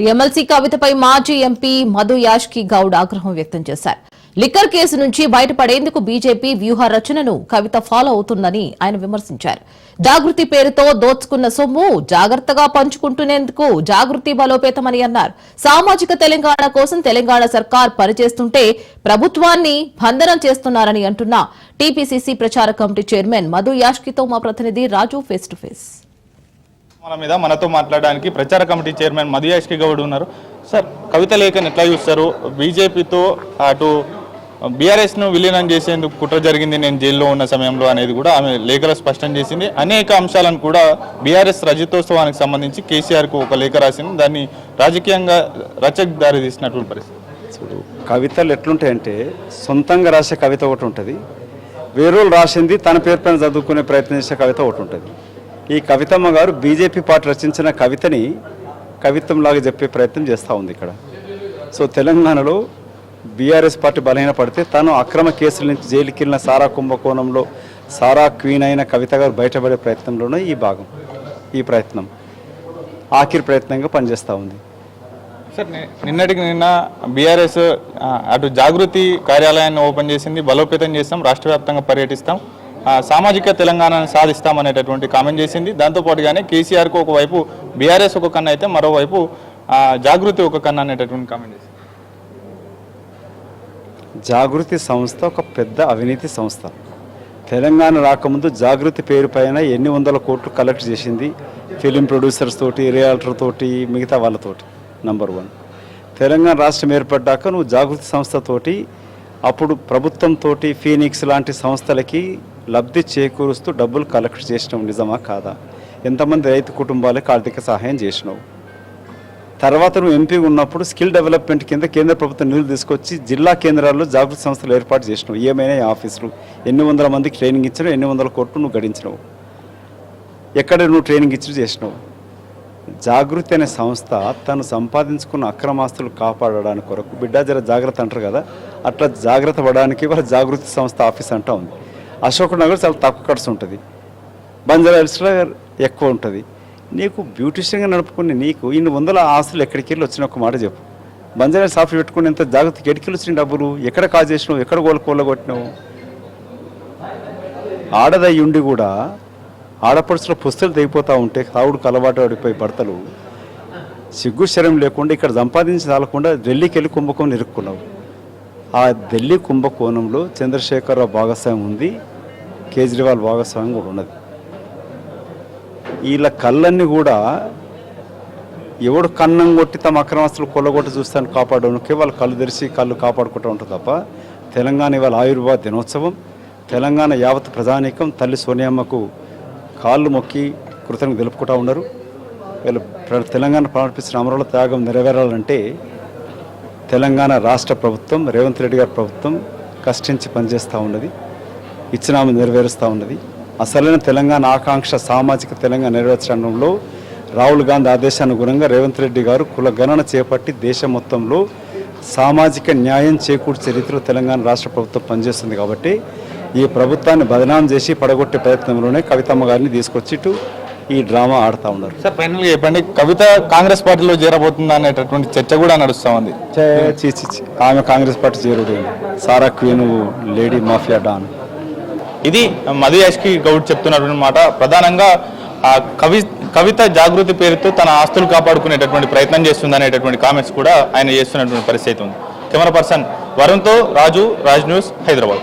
MLC కవితపై మాజీ MP Madhu Yaskhi Goud ఆగ్రహం వ్యక్తం చేశారు. లిక్కర్ కేసు నుంచి బయటపడేందుకు బీజేపీ వ్యూహ రచనను కవిత ఫాలో అవుతుందని ఆయన విమర్శించారు. జాగృతి పేరుతో దోచుకున్న సొమ్ము జాగ్రత్తగా పంచుకుంటున్నేందుకు జాగృతి బలోపేతమని అన్నారు. సామాజిక తెలంగాణ కోసం తెలంగాణ సర్కార్ పనిచేస్తుంటే ప్రభుత్వాన్ని బంధనం చేస్తున్నారని అంటున్న టీపీసీసీ ప్రచార కమిటీ చైర్మన్ మధు యాష్కితో మా ప్రతినిధి రాజు ఫేస్ టు ఫేస్. మనతో మాట్లాడడానికి ప్రచార కమిటీ చైర్మన్ మధు యాష్కి గౌడ్ ఉన్నారు. సార్, కవిత లేఖను ఎట్లా చూస్తారు? బీజేపీతో అటు బీఆర్ఎస్ను విలీనం చేసేందుకు కుట్ర జరిగింది నేను జైల్లో ఉన్న సమయంలో అనేది కూడా ఆమె లేఖలో స్పష్టం చేసింది. అనేక అంశాలను కూడా బీఆర్ఎస్ రజతోత్సవానికి సంబంధించి కేసీఆర్కు ఒక లేఖ రాసింది. దాన్ని రాజకీయంగా రచకు దారి తీసినటువంటి పరిస్థితి. చూడు, కవితలు ఎట్లుంటాయంటే సొంతంగా రాసే కవిత ఒకటి ఉంటుంది, వేరేలు రాసింది తన పేరు పైన చదువుకునే ప్రయత్నం చేసే కవిత ఒకటి ఉంటుంది. ఈ కవితమ్మ గారు బీజేపీ పార్టీ రచించిన కవితని కవిత్వంలాగా చెప్పే ప్రయత్నం చేస్తూ ఉంది ఇక్కడ. సో తెలంగాణలో బీఆర్ఎస్ పార్టీ బలహీన పడితే తను అక్రమ కేసుల నుంచి జైలుకి వెళ్ళిన సారా కుంభకోణంలో సారా క్వీన్ అయిన కవిత గారు బయటపడే ప్రయత్నంలోనే ఈ ప్రయత్నం ఆఖరి ప్రయత్నంగా పనిచేస్తూ ఉంది. సార్, నిన్నటికి నిన్న బీఆర్ఎస్ అటు జాగృతి కార్యాలయాన్ని ఓపెన్ చేసింది, బలోపేతం చేస్తాం, రాష్ట్ర వ్యాప్తంగా పర్యటిస్తాం, సామాజిక తెలంగాణను సాధిస్తామనేటటువంటి కామెంట్ చేసింది. దాంతోపాటుగానే కేసీఆర్కు ఒకవైపు బీఆర్ఎస్ ఒక కన్ను అయితే మరోవైపు జాగృతి ఒక కన్ను అనేటటువంటి కామెంట్ చేసింది. జాగృతి సంస్థ ఒక పెద్ద అవినీతి సంస్థ. తెలంగాణ రాకముందు జాగృతి పేరు పైన ఎన్ని వందల కోట్లు కలెక్ట్ చేసింది, ఫిలిం ప్రొడ్యూసర్స్ తోటి, రియాల్టర్ తోటి, మిగతా వాళ్ళతోటి. నంబర్ 1. తెలంగాణ రాష్ట్రం ఏర్పడ్డాక నువ్వు జాగృతి సంస్థతోటి అప్పుడు ప్రభుత్వంతో ఫీనిక్స్ లాంటి సంస్థలకి లబ్ధి చేకూరుస్తూ డబ్బులు కలెక్ట్ చేసినావు, నిజమా కాదా? ఎంతమంది రైతు కుటుంబాలకు ఆర్థిక సహాయం చేసినావు? తర్వాత నువ్వు ఎంపీ ఉన్నప్పుడు స్కిల్ డెవలప్మెంట్ కింద కేంద్ర ప్రభుత్వం నిధులు తీసుకొచ్చి జిల్లా కేంద్రాల్లో జాగృతి సంస్థలు ఏర్పాటు చేసినావు. ఏమైనా ఆఫీసులు ఎన్ని వందల మందికి ట్రైనింగ్ ఇచ్చినావు, ఎన్ని వందల కోట్లు నువ్వు గడించినావు, ఎక్కడ నువ్వు ట్రైనింగ్ ఇచ్చి చేసినావు? జాగృతి అనే సంస్థ తను సంపాదించుకున్న అక్రమాస్తులు కాపాడడానికి కొరకు బిడ్డ జర జాగ్రత్త అంటారు కదా, అట్లా జాగ్రత్త పడడానికి వాళ్ళ జాగృతి సంస్థ ఆఫీస్ అంటూ ఉంది. అశోక్ నగర్ చాలా తక్కువ ఖర్చు ఉంటుంది, బంజారా హిల్స్లో ఎక్కువ ఉంటుంది. నీకు బ్యూటిషియన్గా నడుపుకుని నీకు ఇన్ని వందల ఆస్తులు ఎక్కడికి వెళ్ళి వచ్చిన ఒక మాట చెప్పు. బంజారా హిల్స్ ఆఫీస్ పెట్టుకుని ఎంత జాగ్రత్తకి ఎక్కడికి వచ్చిన డబ్బులు ఎక్కడ కాజ్ చేసినావు, ఎక్కడ కోళ్ళగొట్టినావు? ఆడదయ్యి ఉండి కూడా ఆడపడుచులో పుస్తలు తెగిపోతూ ఉంటే తావుడికి అలవాటు పడిపోయి భర్తలు సిగ్గు శరం లేకుండా ఇక్కడ సంపాదించి చాలకుండా ఢిల్లీకి వెళ్ళి కుంభకోణం ఇరుక్కున్నావు. ఆ ఢిల్లీ కుంభకోణంలో చంద్రశేఖరరావు భాగస్వామ్యం ఉంది, కేజ్రీవాల్ భాగస్వామ్యం కూడా ఉన్నది. వీళ్ళ కళ్ళన్నీ కూడా ఎవడు కన్నం కొట్టి తమ అక్రమస్తులు కొల్లగొట్టి చూస్తాను కాపాడడానికి వాళ్ళు కళ్ళు తెరిచి కళ్ళు కాపాడుకుంటూ ఉంటారు తప్ప తెలంగాణ ఇవాళ ఆయుర్వేద దినోత్సవం. తెలంగాణ యావత్ ప్రజానీకం తల్లి సోనియమ్మకు కాళ్ళు మొక్కి కృతజ్ఞతలు తెలుపుకుంటూ ఉన్నారు. వీళ్ళు తెలంగాణ ప్రారంభించిన అమరుల త్యాగం నెరవేరాలంటే తెలంగాణ రాష్ట్ర ప్రభుత్వం, రేవంత్ రెడ్డి గారి ప్రభుత్వం కష్టించి పనిచేస్తూ ఉన్నది, ఇచ్చిన ఆమె నెరవేరుస్తూ ఉన్నది. అసలైన తెలంగాణ ఆకాంక్ష సామాజిక తెలంగాణ నెరవేర్చడంలో రాహుల్ గాంధీ ఆదేశానుగుణంగా రేవంత్ రెడ్డి గారు కుల గణన చేపట్టి దేశం మొత్తంలో సామాజిక న్యాయం చేకూర్చే రీతిలో తెలంగాణ రాష్ట్ర ప్రభుత్వం పనిచేస్తుంది. కాబట్టి ఈ ప్రభుత్వాన్ని బదనాం చేసి పడగొట్టే ప్రయత్నంలోనే కవితమ్మ గారిని తీసుకొచ్చి ఈ డ్రామా ఆడుతూ ఉన్నారు. సార్, ఫైనల్గా చెప్పండి, కవిత కాంగ్రెస్ పార్టీలో చేరబోతుందా అనేటటువంటి చర్చ కూడా నడుస్తూ ఉంది. ఆమె కాంగ్రెస్ పార్టీ చేరుడు, సారా క్వీన్ లేడీ మాఫియా డాన్. ఇది మధు యాష్కి గౌడ్ చెప్తున్నటువంటి మాట. ప్రధానంగా కవిత జాగృతి పేరుతో తన ఆస్తులు కాపాడుకునేటటువంటి ప్రయత్నం చేస్తుంది అనేటటువంటి కామెంట్స్ కూడా ఆయన చేస్తున్నటువంటి పరిస్థితి ఉంది. కెమెరా పర్సన్ వరుణ్తో రాజు, రాజ్ న్యూస్, హైదరాబాద్.